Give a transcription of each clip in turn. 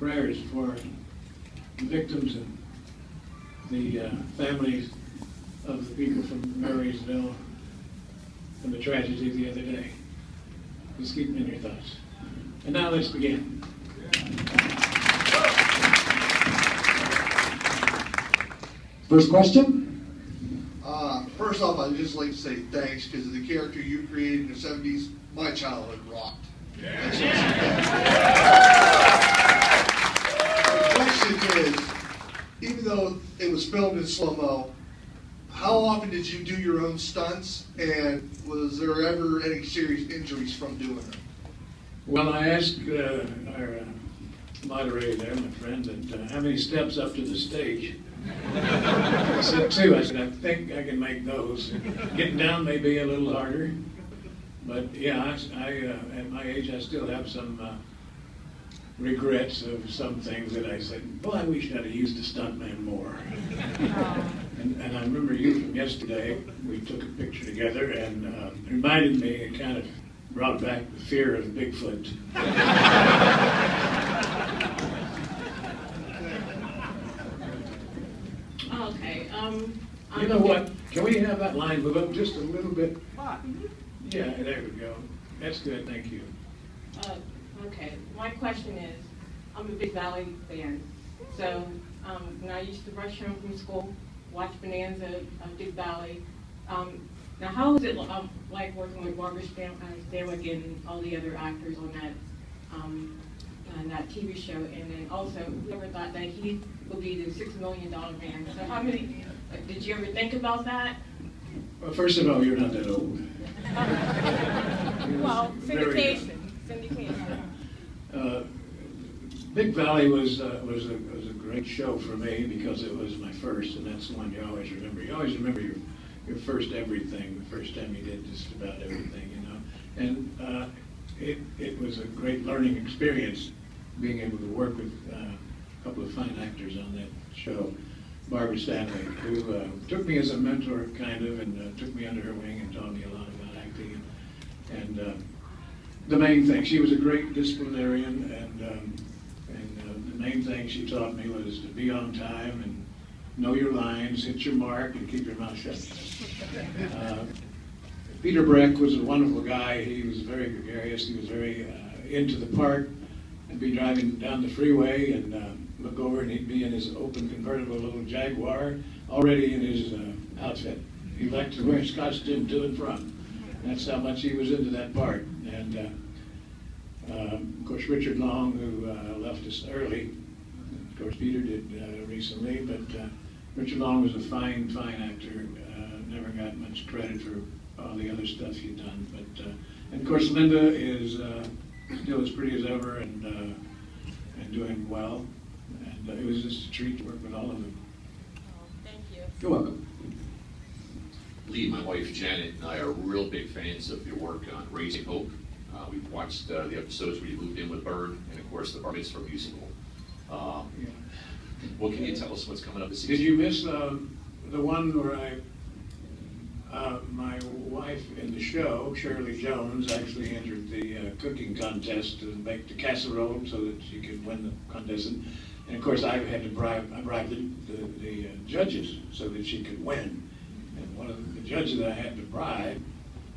prayers for the victims and the families of the people from Marysville and the tragedy the other day. Just keep them in your thoughts. And now let's begin. First question? First off, I'd just like to say thanks because of the character you created in the 70s, my childhood rocked. Yeah. The question is, even though it was filmed in slow-mo, how often did you do your own stunts, and was there ever any serious injuries from doing them? Well, I asked our moderator there, my friend, that how many steps up to the stage? I said 2. I said, I think I can make those. Getting down may be a little harder, but yeah, I at my age, I still have some regrets of some things that I said, boy, I wish I'd have used a stuntman more. And I remember you from yesterday, we took a picture together, and it reminded me, it kind of brought back the fear of Bigfoot. Okay. You know what? Can we have that line move up just a little bit? Yeah, there we go. That's good, thank you. Okay. My question is, I'm a Big Valley fan. So when I used to rush home from school, watch Bonanza of Big Valley. Now, how was it like working with Barbara Stanwyck and all the other actors on that TV show? And then also, whoever thought that he would be the $6 million man? So how many, did you ever think about that? Well, first of all, you're not that old. Well, Very, syndication. Big Valley was a great show for me because it was my first, and that's the one you always remember. You always remember your first everything, the first time you did just about everything, you know. And it was a great learning experience being able to work with a couple of fine actors on that show. Barbara Stanwyck, who took me as a mentor, kind of, and took me under her wing and taught me a lot about acting. And the main thing, she was a great disciplinarian, and the main thing she taught me was to be on time and know your lines, hit your mark, and keep your mouth shut. Peter Breck was a wonderful guy. He was very gregarious. He was very into the part. I'd be driving down the freeway and look over, and he'd be in his open convertible little Jaguar, already in his outfit. He liked to wear his costume to and from. That's how much he was into that part. And of course, Richard Long, who left us early. Of course, Peter did recently, but Richard Long was a fine actor. Never got much credit for all the other stuff he'd done. But and of course, Linda is still as pretty as ever and doing well. And it was just a treat to work with all of them. Oh, thank you. You're welcome. Lee, my wife Janet, and I are real big fans of your work on Raising Hope. We've watched the episodes where you moved in with Bird, and of course the Bar Mitzvah musical. Yeah. What can you tell us what's coming up this season? Did you miss the one where my wife in the show, Shirley Jones, actually entered the cooking contest to make the casserole so that she could win the contest? And of course, I had to bribe the judges so that she could win. And one of the judges that I had to bribe,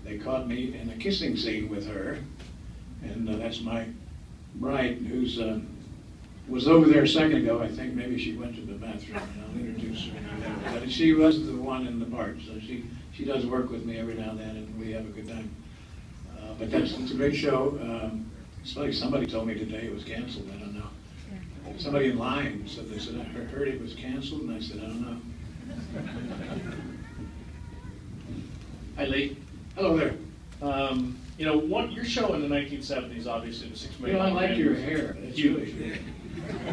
they caught me in a kissing scene with her, and that's my bride, who's was over there a second ago. I think maybe she went to the bathroom, and I'll introduce her. But she was the one in the part, so she does work with me every now and then, and we have a good time. But it's a great show. It's like somebody told me today it was canceled. I don't know. Somebody in line said I heard it was canceled, and I said, I don't know. Hi, Lee. Hello there. You know, your show in the 1970s, obviously, the $6 million. I like your hair. It's You- really good.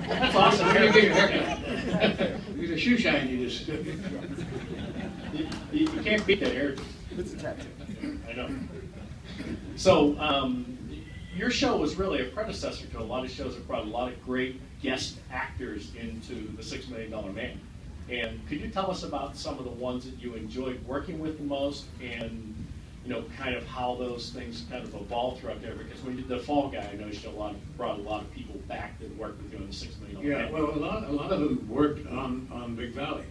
That's awesome. Where do you get your haircut? It's a shoe shine you just. You can't beat that hair. It's a tattoo. I know. So, your show was really a predecessor to a lot of shows that brought a lot of great guest actors into the $6 Million Man. And could you tell us about some of the ones that you enjoyed working with the most, and kind of how those things kind of evolved throughout there? Because when you did The Fall Guy, I noticed brought a lot of people back that worked with you in the $6 Yeah, well, a lot of them worked on Big Valley.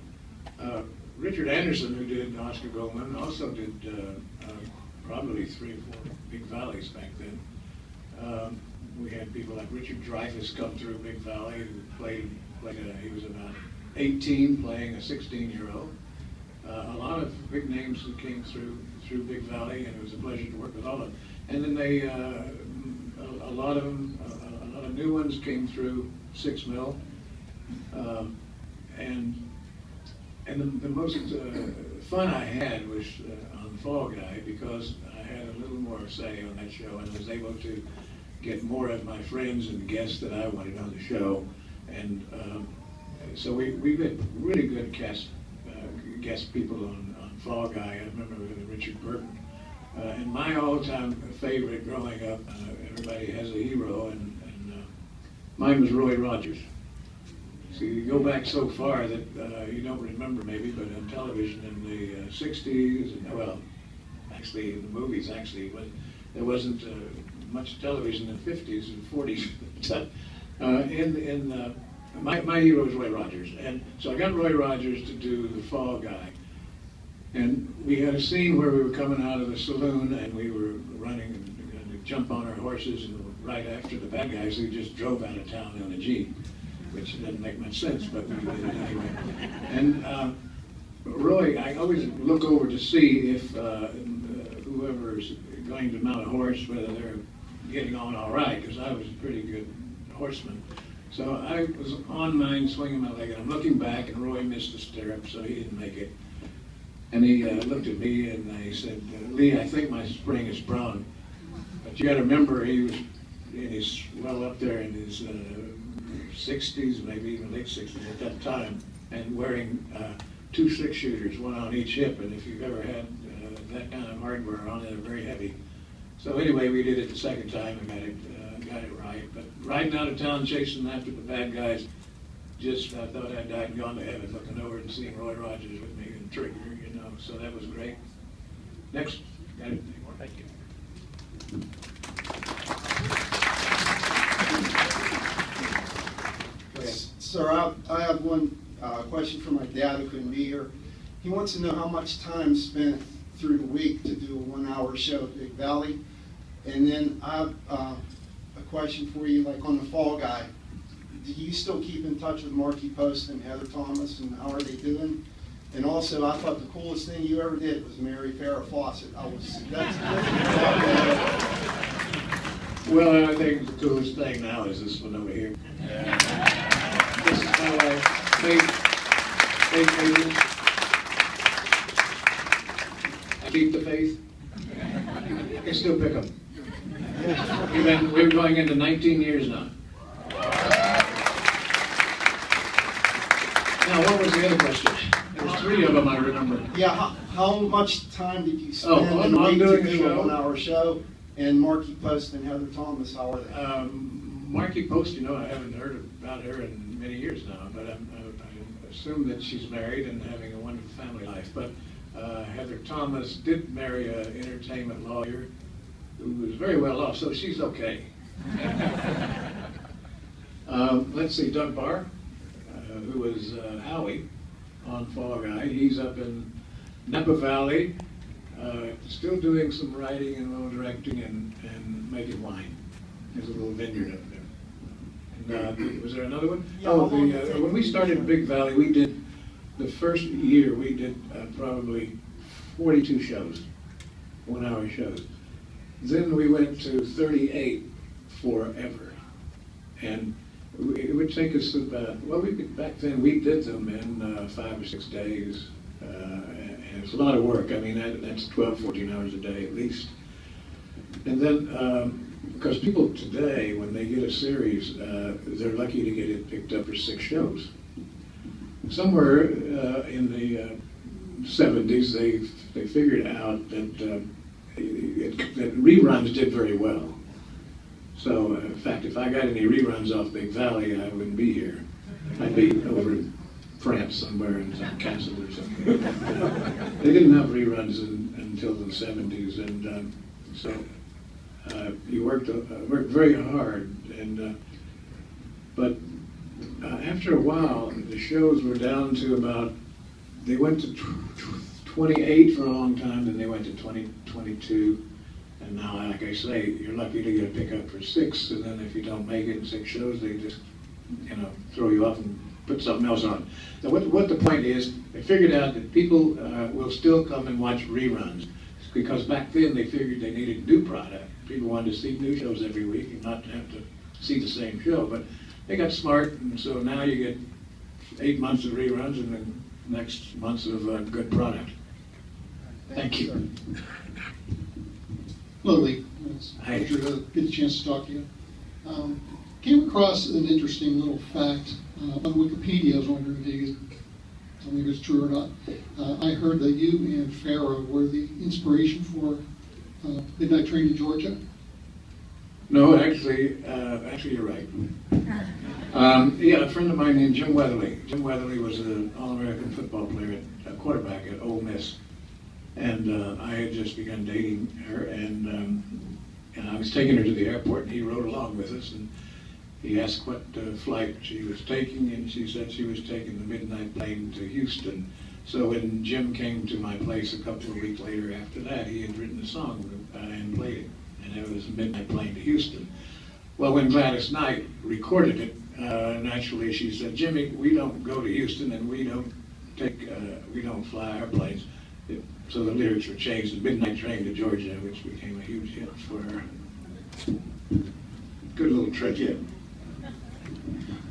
Richard Anderson, who did Oscar Goldman, also did probably 3 or 4 Big Valleys back then. We had people like Richard Dreyfuss come through Big Valley, who he was about 18 playing a 16-year-old. A lot of big names who came through Big Valley, and it was a pleasure to work with all of them. And then a lot of new ones came through 6 Mill, and the most fun I had was on Fall Guy, because I had a little more say on that show and was able to get more of my friends and guests that I wanted on the show. And so we had really good guest people on Fall Guy. I remember Richard Burton. And my all-time favorite growing up, everybody has a hero, and mine was Roy Rogers. So you go back so far that you don't remember maybe, but on television in the 60s, well, actually in the movies, there wasn't much television in the 50s and 40s. My hero was Roy Rogers, and so I got Roy Rogers to do the Fall Guy. And we had a scene where we were coming out of the saloon, and we were running and going to jump on our horses, and right after the bad guys, who just drove out of town in a Jeep, which didn't make much sense, but we did it anyway. And Roy, I always look over to see if whoever's going to mount a horse, whether they're getting on all right, because I was a pretty good horseman. So I was on mine, swinging my leg, and I'm looking back, and Roy missed the stirrup, so he didn't make it. And he looked at me and he said, "Lee, I think my spring is sprung." But you got to remember, he was well up there in his 60s, maybe even late 60s at that time, and wearing 2 6-shooters, one on each hip. And if you've ever had that kind of hardware on it, they're very heavy. So anyway, we did it the second time and got it right. But riding out of town, chasing after the bad guys, I thought I'd died and gone to heaven, looking over and seeing Roy Rogers with me and Trigger, so that was great. Next. Got it? Thank you. Go ahead. Sir, I have one question for my dad who couldn't be here. He wants to know how much time spent through the week to do a 1-hour show at Big Valley. And then I have a question for you, like on the Fall Guy. Do you still keep in touch with Markie Post and Heather Thomas, and how are they doing? And also, I thought the coolest thing you ever did was marry Farrah Fawcett. Well, I think the coolest thing now is this one over here. This is how I make babies. I keep the faith. I can still pick them. We're going into 19 years now. Now, what was the other question? There was 3 of them, I remember. Yeah, how much time did you spend in the on week doing to the do a show? 1-hour show? And Markie Post and Heather Thomas, how are they? Markie Post, I haven't heard about her in many years now, but I assume that she's married and having a wonderful family life. But Heather Thomas did marry an entertainment lawyer who was very well off, so she's okay. Let's see, Doug Barr, who was Howie on Fall Guy. He's up in Napa Valley, still doing some writing and a little directing and making wine. There's a little vineyard up there. And, was there another one? Yeah, When we started Big Valley, we did, the first year, we did probably 42 shows, 1-hour shows. Then we went to 38 forever. And it would take us about, back then we did them in 5 or 6 days. And it's a lot of work. I mean, that's 12, 14 hours a day at least. And then, because people today, when they get a series, they're lucky to get it picked up for 6 shows. Somewhere in the 70s, they figured out that reruns did very well. So, in fact, if I got any reruns off Big Valley, I wouldn't be here. I'd be over in France somewhere in some castle or something. They didn't have reruns until the 70s, and so you worked very hard. And but After a while, the shows were down to about, they went to 28 for a long time, then they went to 20, 22. And now, like I say, you're lucky to get a pickup for 6, and then if you don't make it in 6 shows, they just, throw you off and put something else on. Now, what the point is, they figured out that people will still come and watch reruns, because back then they figured they needed new product. People wanted to see new shows every week and not have to see the same show. But they got smart, and so now you get 8 months of reruns and then next months of good product. Thank you. Hello, Lee. It's a Hi. pleasure to get a chance to talk to you. Came across an interesting little fact on Wikipedia. I was wondering if you could tell me if it's true or not. I heard that you and Farrah were the inspiration for Midnight Train to Georgia. No, actually, you're right. Yeah, a friend of mine named Jim Weatherly. Jim Weatherly was an All-American football player, a quarterback at Ole Miss. And I had just begun dating her, and I was taking her to the airport, and he rode along with us, and he asked what flight she was taking, and she said she was taking the midnight plane to Houston. So when Jim came to my place a couple of weeks later after that, he had written a song and played it, and it was Midnight Plane to Houston. Well, when Gladys Knight recorded it, naturally she said, "Jimmy, we don't go to Houston, and we don't fly airplanes." So the lyrics were changed to Midnight Train to Georgia, which became a huge hit for her. Good little trivia.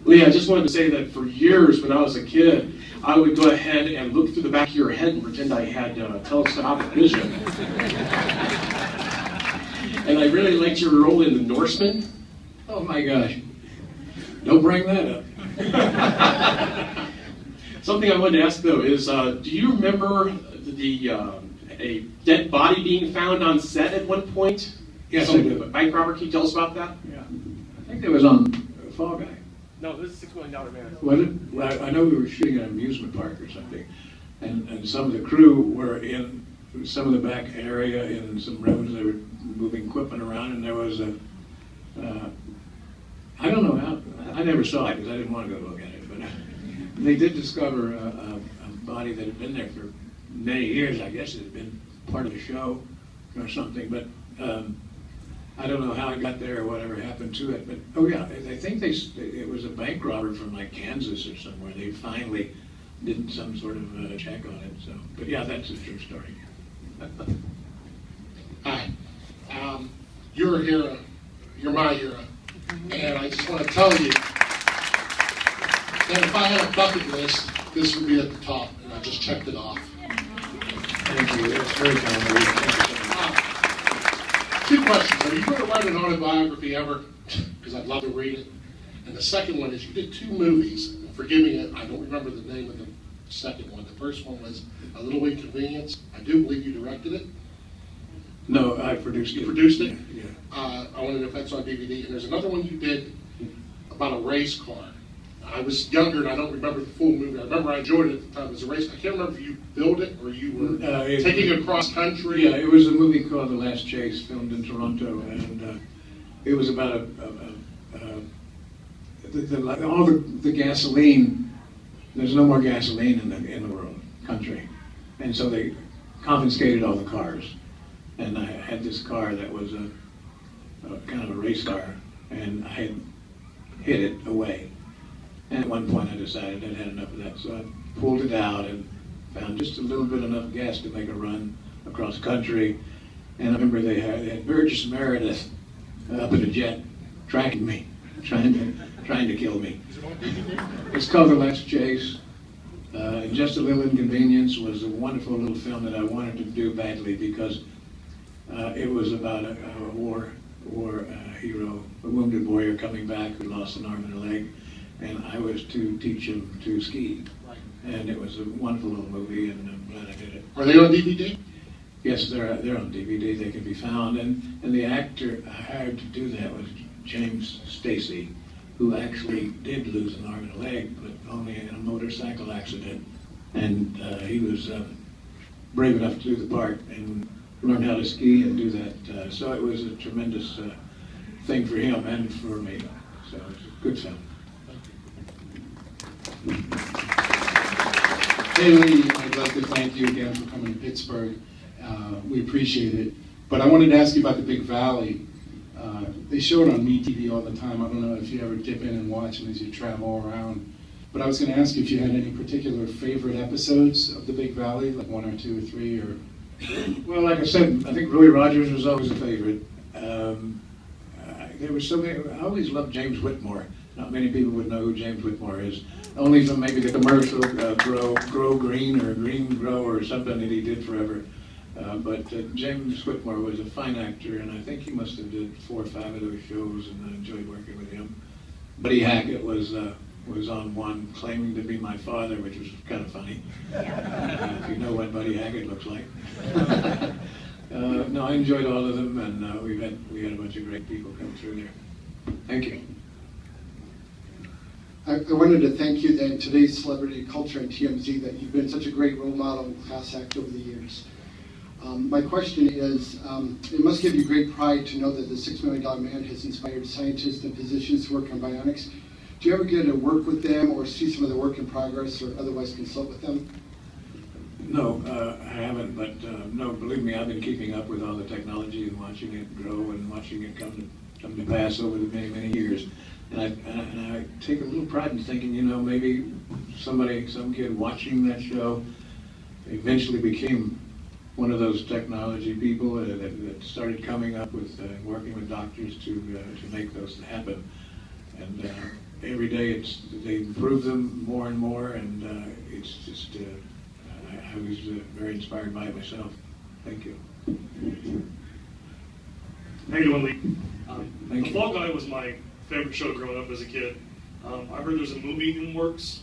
Lee, I just wanted to say that for years when I was a kid, I would go ahead and look through the back of your head and pretend I had telescopic vision. And I really liked your role in The Norseman. Oh my gosh. Don't bring that up. Something I wanted to ask though is, do you remember a dead body being found on set at one point? Yes, I do. Bank robber, can you tell us about that? Yeah. I think it was on Fall Guy. No, this is $6 million man. Was it? Well, I know we were shooting at an amusement park or something, and some of the crew were in some of the back area in some rooms. They were moving equipment around, and there was a, I don't know how, I never saw it because I didn't want to go look at it, but they did discover a body that had been there for many years. I guess it had been part of the show or something, but I don't know how it got there or whatever happened to it. But oh yeah, I think it was a bank robber from like Kansas or somewhere. They finally did some sort of check on it. So, but yeah, that's a true story. Hi. You're a hero. You're my hero. And I just want to tell you that if I had a bucket list, this would be at the top, and I just checked it off. Thank you. That's very kind of you. Thank you so much. 2 questions. Are you going to write an autobiography ever? Because I'd love to read it. And the second one is, you did 2 movies. And forgive me, I don't remember the name of the second one. The first one was A Little Inconvenience. I do believe you directed it. No, I produced it. You produced it? Yeah. I want to know if that's on DVD. And there's another one you did about a race car. I was younger and I don't remember the full movie. I remember I enjoyed it at the time. It was a race. I can't remember if you built it or you were taking it across country. Yeah, it was a movie called The Last Chase, filmed in Toronto, and it was about all the gasoline. There's no more gasoline in the world, country, and so they confiscated all the cars. And I had this car that was a kind of a race car, and I had hid it away. And at one point I decided I'd had enough of that, so I pulled it out and found just a little bit enough gas to make a run across country. And I remember they had Burgess Meredith up in a jet tracking me, trying to kill me. It's called The Last Chase. Just a Little Inconvenience was a wonderful little film that I wanted to do badly because it was about a war hero, a wounded warrior coming back who lost an arm and a leg, and I was to teach him to ski. And it was a wonderful little movie, and I'm glad I did it. Are they on DVD? Yes, they're on DVD. They can be found, and the actor I hired to do that was James Stacy, who actually did lose an arm and a leg, but only in a motorcycle accident. And he was brave enough to do the part and learn how to ski and do that. So it was a tremendous thing for him and for me. So it's a good film. Hey Lee, I'd like to thank you again for coming to Pittsburgh. We appreciate it. But I wanted to ask you about the Big Valley. They show it on MeTV all the time. I don't know if you ever dip in and watch them as you travel around. But I was going to ask you if you had any particular favorite episodes of the Big Valley, like 1 or 2 or 3, or... Well, like I said, I think Roy Rogers was always a favorite. There was so many. I always loved James Whitmore. Not many people would know who James Whitmore is. Only from maybe the commercial Grow Green or Green Grow or something that he did forever. But James Whitmore was a fine actor, and I think he must have did 4 or 5 of those shows, and I enjoyed working with him. Buddy Hackett was on one claiming to be my father, which was kind of funny. If you know what Buddy Hackett looks like. No, I enjoyed all of them, and we had a bunch of great people come through there. Thank you. I wanted to thank you and today's Celebrity Culture and TMZ that you've been such a great role model and class act over the years. My question is, it must give you great pride to know that the $6 Million Man has inspired scientists and physicians to work on bionics. Do you ever get to work with them or see some of their work in progress or otherwise consult with them? No, I haven't, but no, believe me, I've been keeping up with all the technology and watching it grow and watching it come to pass over the many, many years. And I take a little pride in thinking, you know, maybe some kid watching that show eventually became one of those technology people that started coming up with working with doctors to make those happen. And every day they improve them more and more, and it's just I was very inspired by it myself. Thank you. How you doing, Lee? Thank The you. Fall Guy was my favorite show growing up as a kid. I heard there's a movie in the works.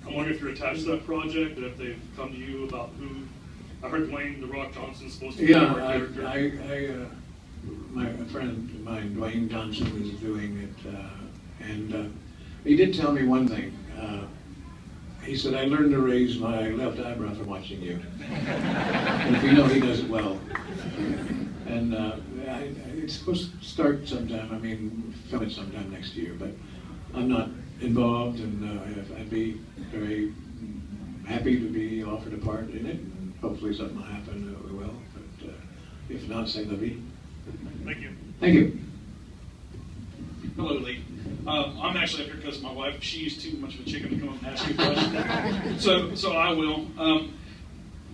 I'm wondering if you're attached to that project, and if they've come to you about who. I heard Dwayne "The Rock" Johnson's supposed to be Yeah, our character. my friend of mine, Dwayne Johnson, is doing it, and he did tell me one thing. He said, "I learned to raise my left eyebrow from watching you." And if you know, he does it well. And it's supposed to start sometime. I mean, film it sometime next year, but I'm not involved, and I'd be very happy to be offered a part in it. And hopefully something will happen, we will. But if not, say la vie. Thank you. Thank you. Hello, Lee. I'm actually up here because my wife, she's too much of a chicken to come up and ask you a question. so I will.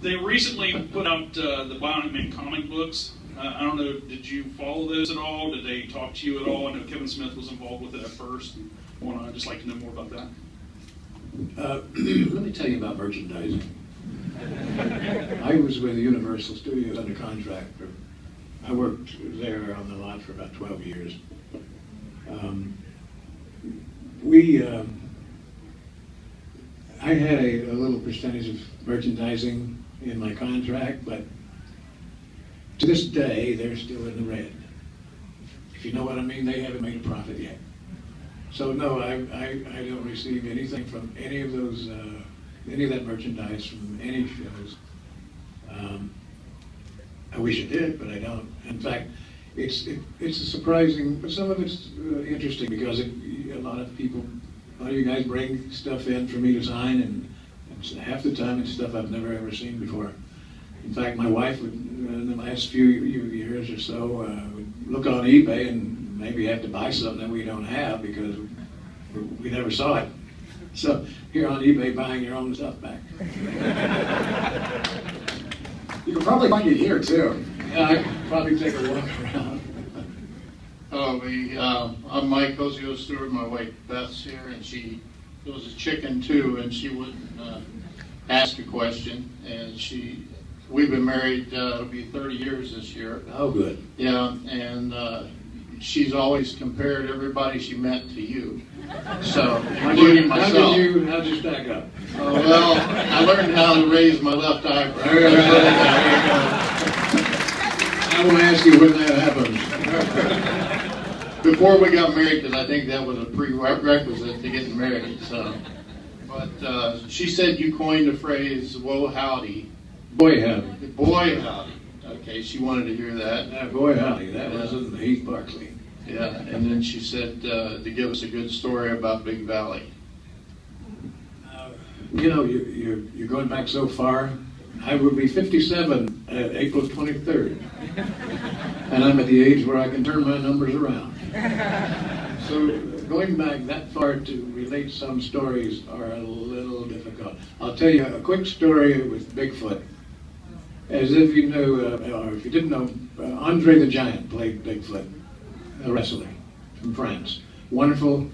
They recently put out the Bionic Man comic books. I don't know, did you follow those at all? Did they talk to you at all? I know Kevin Smith was involved with it at first. I'd just like to know more about that. Let me tell you about merchandising. I was with Universal Studios under contract. I worked there on the lot for about 12 years. I had a little percentage of merchandising in my contract, but to this day, they're still in the red. If you know what I mean, they haven't made a profit yet. So no, I don't receive anything from any of those, any of that merchandise from any shows. I wish I did, but I don't. In fact, it's a surprising, but some of it's interesting because a lot of you guys bring stuff in for me to sign, and half the time it's stuff I've never ever seen before. In fact, my wife would, in the last few years or so, would look on eBay and maybe have to buy something that we don't have because we never saw it. So you're on eBay buying your own stuff back. You can probably find it here too. Yeah, I could probably take a walk around. Hello, I'm Mike Ozio Stewart. My wife Beth's here, and she was a chicken too, and she wouldn't ask a question. And we've been married, it'll be 30 years this year. Oh, good. Yeah, and she's always compared everybody she met to you. So, including myself. How'd you stack up? Well, I learned how to raise my left eyebrow. I will ask you when that happens. Before we got married, because I think that was a prerequisite to getting married. So, but she said you coined the phrase "Whoa howdy." Boy howdy. Boy howdy. Okay, she wanted to hear that. Boy howdy. That wasn't Heath Barkley. Yeah, and then she said to give us a good story about Big Valley. You know, you're going back so far. I will be 57 April 23rd. And I'm at the age where I can turn my numbers around. So going back that far to relate some stories are a little difficult. I'll tell you a quick story with Bigfoot. As if you knew, or if you didn't know, Andre the Giant played Bigfoot, a wrestler from France. Wonderful,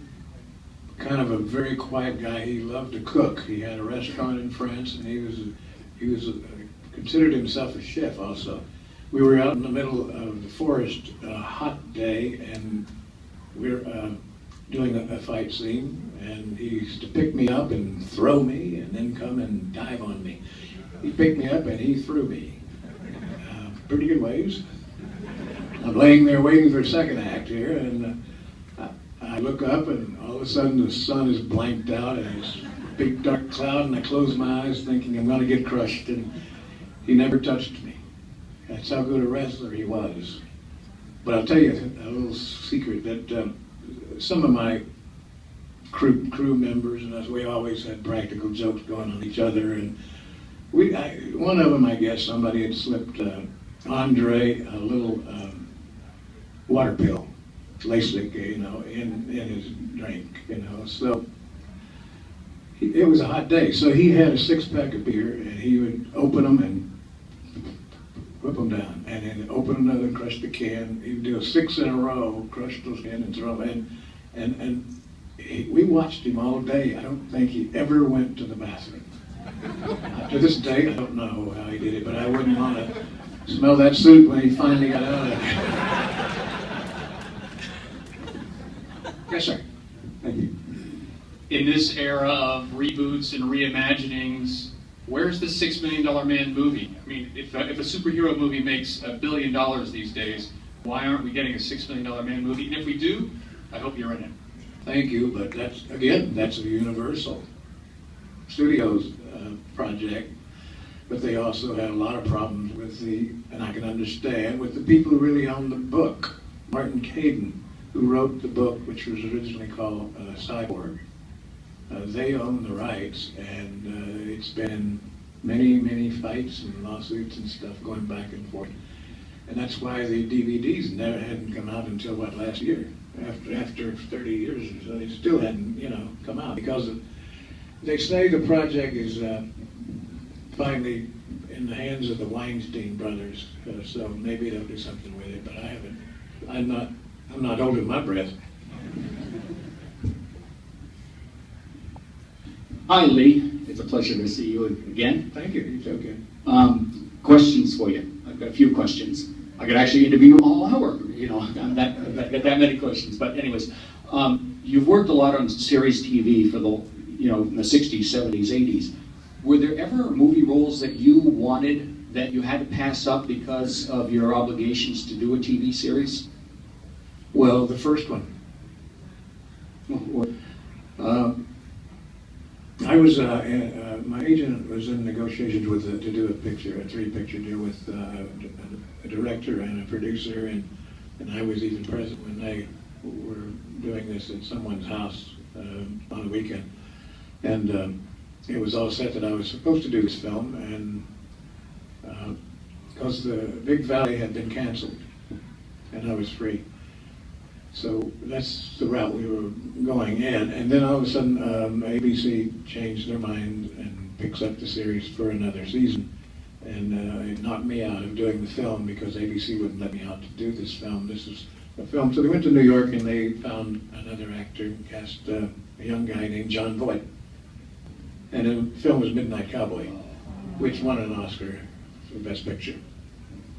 kind of a very quiet guy. He loved to cook. He had a restaurant in France, and he was considered himself a chef also. We were out in the middle of the forest, a hot day, and we're doing a fight scene, and he used to pick me up and throw me, and then come and dive on me. He picked me up and he threw me. Pretty good ways. I'm laying there waiting for a second act here, and I look up, and all of a sudden the sun is blanked out, and it's a big dark cloud, and I close my eyes thinking I'm going to get crushed, and he never touched me. That's how good a wrestler he was. But I'll tell you a little secret that some of my crew members and us, we always had practical jokes going on each other, and one of them, I guess, somebody had slipped Andre a little water pill, Lasik, you know, in his drink, you know. So it was a hot day, so he had a 6-pack of beer, and he would open them and whip them down, and then open another, crush the can. He would do 6 in a row, crush those cans and throw them in, and we watched him all day. I don't think he ever went to the bathroom. To this day, I don't know how he did it, but I wouldn't want to smell that soup when he finally got out of it. Yes, sir. Thank you. In this era of reboots and reimaginings, where's the $6 Million Man movie? I mean, if a superhero movie makes $1 billion these days, why aren't we getting a $6 Million Man movie? And if we do, I hope you're in it. Thank you, but that's a Universal Studios project, but they also had a lot of problems with and I can understand, with the people who really own the book. Martin Caidin, who wrote the book, which was originally called Cyborg. They own the rights, and it's been many fights and lawsuits and stuff going back and forth. And that's why the DVDs hadn't come out until, last year? After 30 years or so, they still hadn't, come out, because they say the project is finally in the hands of the Weinstein brothers, so maybe they'll do something with it, but I'm not holding my breath. Hi, Lee. It's a pleasure to see you again. Thank you. It's okay. Questions for you. I've got a few questions. I could actually interview you all hour. I've got that many questions. But anyways, you've worked a lot on series TV for in the 60s, 70s, 80s. Were there ever movie roles that you wanted that you had to pass up because of your obligations to do a TV series? Well, the first one. I was, my agent was in negotiations to do a 3-picture deal with a director and a producer, and I was even present when they were doing this at someone's house on a weekend. And it was all set that I was supposed to do this film, and because the Big Valley had been canceled, and I was free. So that's the route we were going in. And then all of a sudden, ABC changed their mind and picks up the series for another season. And it knocked me out of doing the film because ABC wouldn't let me out to do this film. This is a film. So they went to New York and they found another actor and cast a young guy named John Voight. And the film was Midnight Cowboy, which won an Oscar for Best Picture.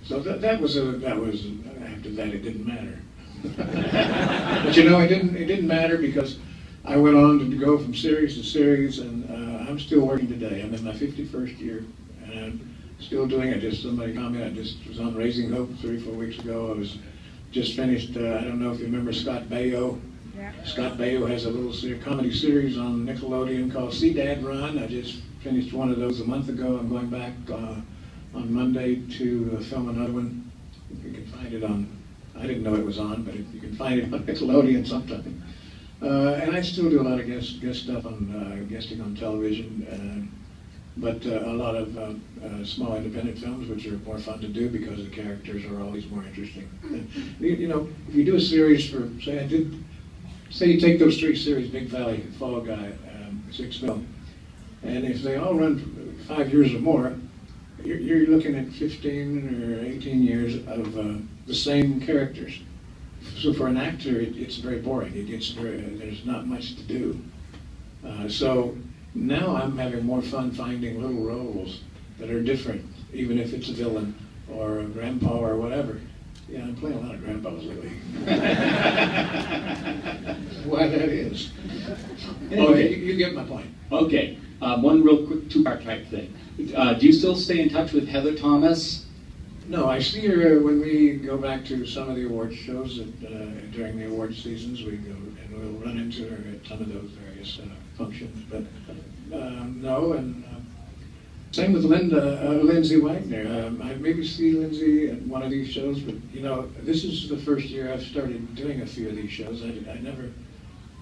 So that was after that it didn't matter. But it didn't matter because I went on to go from series to series, and I'm still working today. I'm in my 51st year, and I'm still doing it. Just somebody commented, I just was on Raising Hope 3-4 weeks ago. I was just finished, I don't know if you remember Scott Baio. Yeah. Scott Baio has a little comedy series on Nickelodeon called See Dad Run. I just finished one of those a month ago. I'm going back on Monday to film another one. You can find it on, I didn't know it was on, but you can find it on Nickelodeon sometime. And I still do a lot of guest stuff on guesting on television, but a lot of small independent films, which are more fun to do because the characters are always more interesting. And, you know, if you do a series for, say you take those 3 series, Big Valley, Fall Guy, 6 Mil, and if they all run 5 years or more, you're looking at 15 or 18 years of the same characters. So for an actor, it's very boring. There's not much to do. So now I'm having more fun finding little roles that are different, even if it's a villain or a grandpa or whatever. Yeah, I'm playing a lot of grandpas lately. Why that is. Anyway, Okay. you get my point. Okay, one real quick 2-part type thing. Do you still stay in touch with Heather Thomas? No, I see her when we go back to some of the award shows during the award seasons. We go and we'll run into her at some of those various functions. But no, and same with Lindsay Wagner. I maybe see Lindsay at one of these shows, but you know, this is the first year I've started doing a few of these shows. I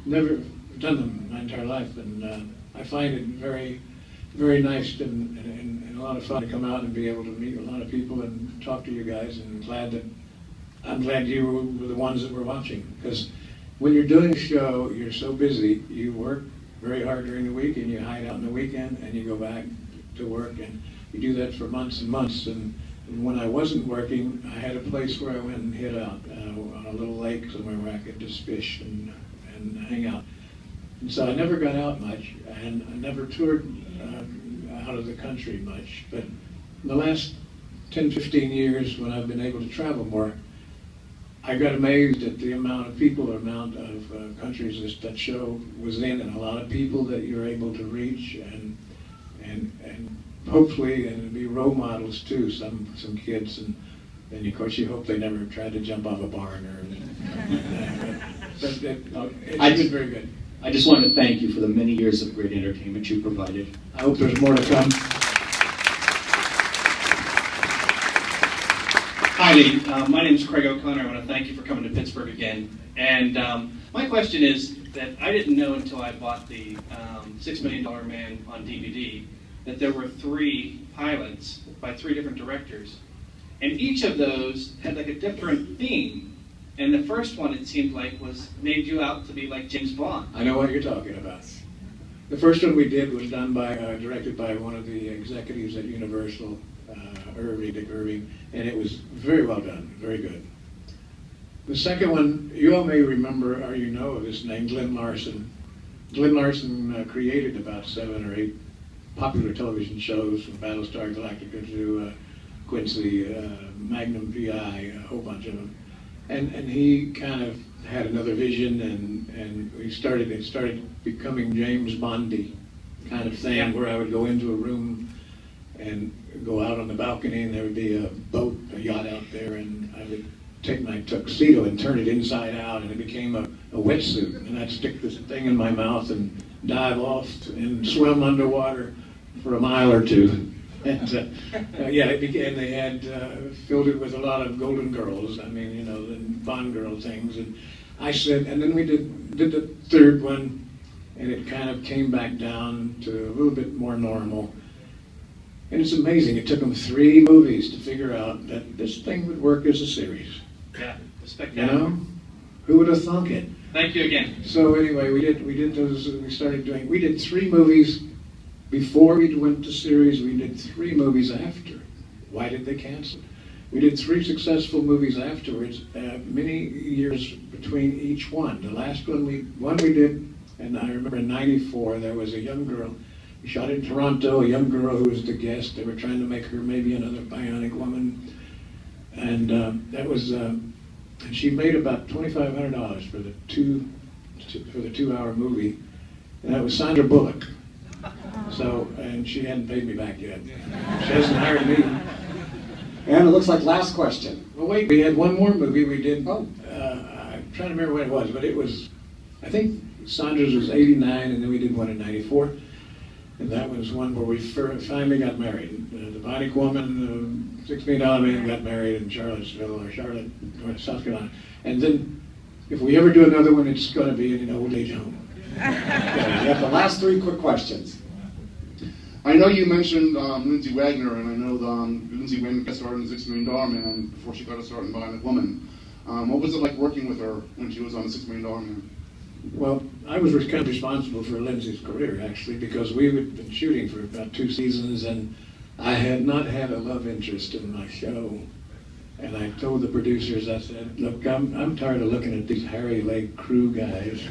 never done them my entire life, and I find it very, very nice and a lot of fun to come out and be able to meet a lot of people and talk to you guys. And I'm glad you were the ones that were watching, because when you're doing a show, you're so busy. You work very hard during the week, and you hide out on the weekend, and you go back to work, and you do that for months and months. And when I wasn't working, I had a place where I went and hid out on a little lake somewhere where I could just fish and hang out. And so I never got out much, and I never toured out of the country much. But in the last 10, 15 years, when I've been able to travel more, I got amazed at the amount of people, the amount of countries that show was in, and a lot of people that you're able to reach, and hopefully, and be role models too, some kids, and of course you hope they never tried to jump off a barn but it's been very good. I just want to thank you for the many years of great entertainment you provided. I hope there's more to come. Hi, Lee. My name is Craig O'Connor. I want to thank you for coming to Pittsburgh again. And my question is that I didn't know until I bought the $6 Million Man on DVD that there were 3 pilots by 3 different directors. And each of those had like a different theme. And the first one, it seemed like, made you out to be like James Bond. I know what you're talking about. The first one we did was done by, directed by one of the executives at Universal, Dick Irving, and it was very well done, very good. The second one, you all may remember, or you know of his name, Glenn Larson. Glenn Larson created about 7 or 8 popular television shows, from Battlestar Galactica to Quincy, Magnum PI, a whole bunch of them. And he kind of had another vision, and it started becoming James Bondy kind of thing, where I would go into a room and go out on the balcony, and there would be a boat, a yacht out there, and I would take my tuxedo and turn it inside out, and it became a wetsuit, and I'd stick this thing in my mouth and dive off and swim underwater for a mile or 2. And and they had filled it with a lot of Golden Girls. I mean, you know, the Bond girl things. And I said, and then we did the third one, and it kind of came back down to a little bit more normal. And it's amazing. It took them 3 movies to figure out that this thing would work as a series. Yeah, spectacular. You know, who would have thunk it? Thank you again. So anyway, we did those. We did 3 movies. Before we went to series, we did 3 movies after. Why did they cancel? We did 3 successful movies afterwards, many years between each one. The last one we did, and I remember in '94, there was a young girl. We shot in Toronto, a young girl who was the guest. They were trying to make her maybe another bionic woman. And that was, and she made about $2,500 for the 2-hour movie. And that was Sandra Bullock. So, and she hadn't paid me back yet. She hasn't hired me. And it looks like last question. Well, wait, we had one more movie we did. I'm trying to remember what it was, but it was, I think Sandra's was '89, and then we did one in '94. And that was one where we finally got married. The Bionic Woman, $6 Million Man got married in Charlottesville, or Charlotte, South Carolina. And then If we ever do another one, it's going to be in an old age home. Okay, we have the last 3 quick questions. I know you mentioned Lindsay Wagner, and I know Lindsay Wagner got started in the $6 Million Man before she got a start in Violent Woman. What was it like working with her when she was on the $6 Million Man? Well, I was kind of responsible for Lindsay's career, actually, because we had been shooting for about 2 seasons, and I had not had a love interest in my show. And I told the producers, I said, look, I'm tired of looking at these hairy-legged crew guys.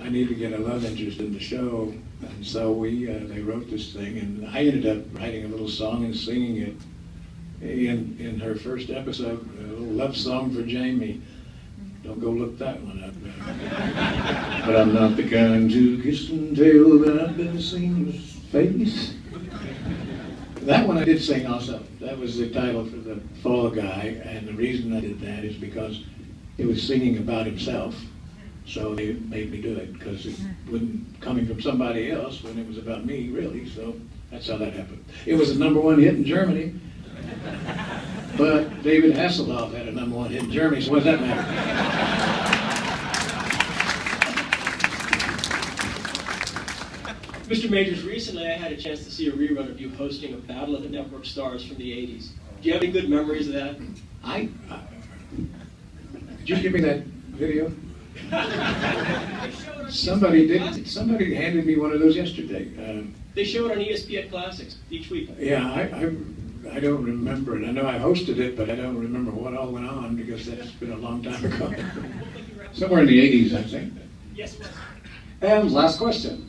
I need to get a love interest in the show. And so they wrote this thing, and I ended up writing a little song and singing it in her first episode, a little love song for Jamie. Don't go look that one up. But I'm not the kind to kiss and tell that I've been seeing his face. That one I did sing also. That was the title for the Fall Guy, and the reason I did that is because it was singing about himself. So they made me do it, because it wasn't coming from somebody else when it was about me, really. So that's how that happened. It was a #1 hit in Germany, but David Hasselhoff had a #1 hit in Germany, so what does that matter? Mr. Majors, recently I had a chance to see a rerun of you hosting a Battle of the Network Stars from the 80s. Do you have any good memories of that? Did you give me that video? Somebody did. Somebody handed me one of those yesterday. They show it on ESPN Classics each week. Yeah, I don't remember it. I know I hosted it, but I don't remember what all went on because that's been a long time ago. Somewhere in the 80s, I think. Yes. And last question.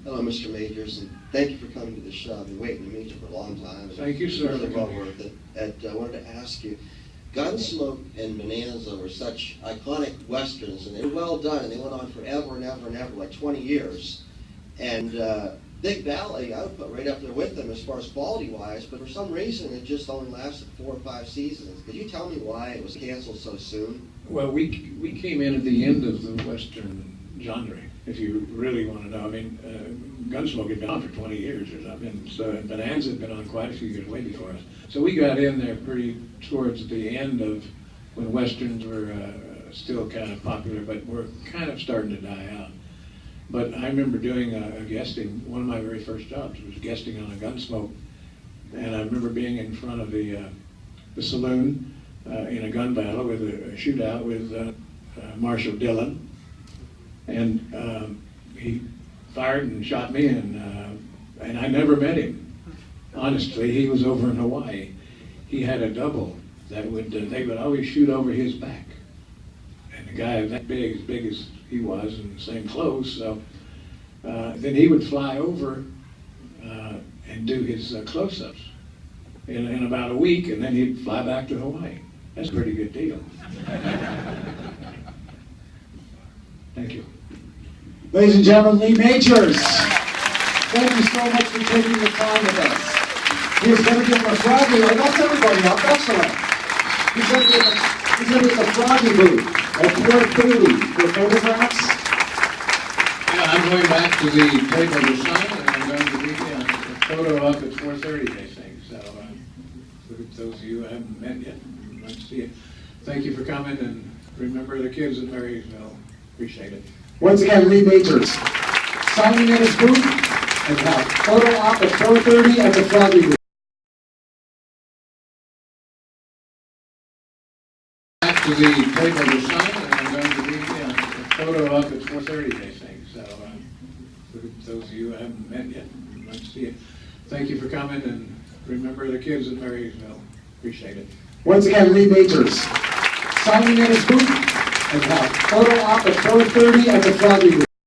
Hello, Mr. Majors, and thank you for coming to the show. I've been waiting to meet you for a long time. Thank you, sir. It's really well worth it. And I wanted to ask you, Gunsmoke and Bonanza were such iconic westerns, and they were well done, and they went on forever and ever and ever, like 20 years. And Big Valley, I would put right up there with them as far as quality-wise, but for some reason it just only lasted 4 or 5 seasons. Could you tell me why it was canceled so soon? Well, we came in at the end of the Western genre, if you really want to know. I mean, Gunsmoke had been on for 20 years or something, so Bonanza had been on quite a few years way before us. So we got in there pretty towards the end of when Westerns were still kind of popular, but were kind of starting to die out. But I remember doing a guesting, one of my very first jobs was guesting on a Gunsmoke, and I remember being in front of the saloon in a gun battle with a shootout with Marshall Dillon, and he fired and shot me, and I never met him. Honestly, he was over in Hawaii. He had a double that they would always shoot over his back, and the guy that big as he was, in the same clothes. So then he would fly over and do his close-ups in about a week, and then he'd fly back to Hawaii. That's a pretty good deal. Thank you. Ladies and gentlemen, Lee Majors, thank you so much for taking the time with us. He's going to give him a froggy. Oh, that's everybody up. Excellent. He's going to give a froggy booth at 4:30 for photographs. Yeah, I'm going back to the table to sign, and I'm going to be a photo up at 4:30, they think. So for those of you who haven't met yet, I'd like to see you. Thank you for coming, and remember the kids at Marysville. Appreciate it. Once again, Lee Majors signing in his booth and have photo op at 4:30 at the froggy booth. Back to the table to sign, and I'm going to be a photo up at 4:30, they think. So for those of you who haven't met yet, I'd like to see you. Thank you for coming, and remember the kids at Marysville. Appreciate it. Once again, Lee Majors signing in his booth and have photo op at 4:30 at the froggy booth.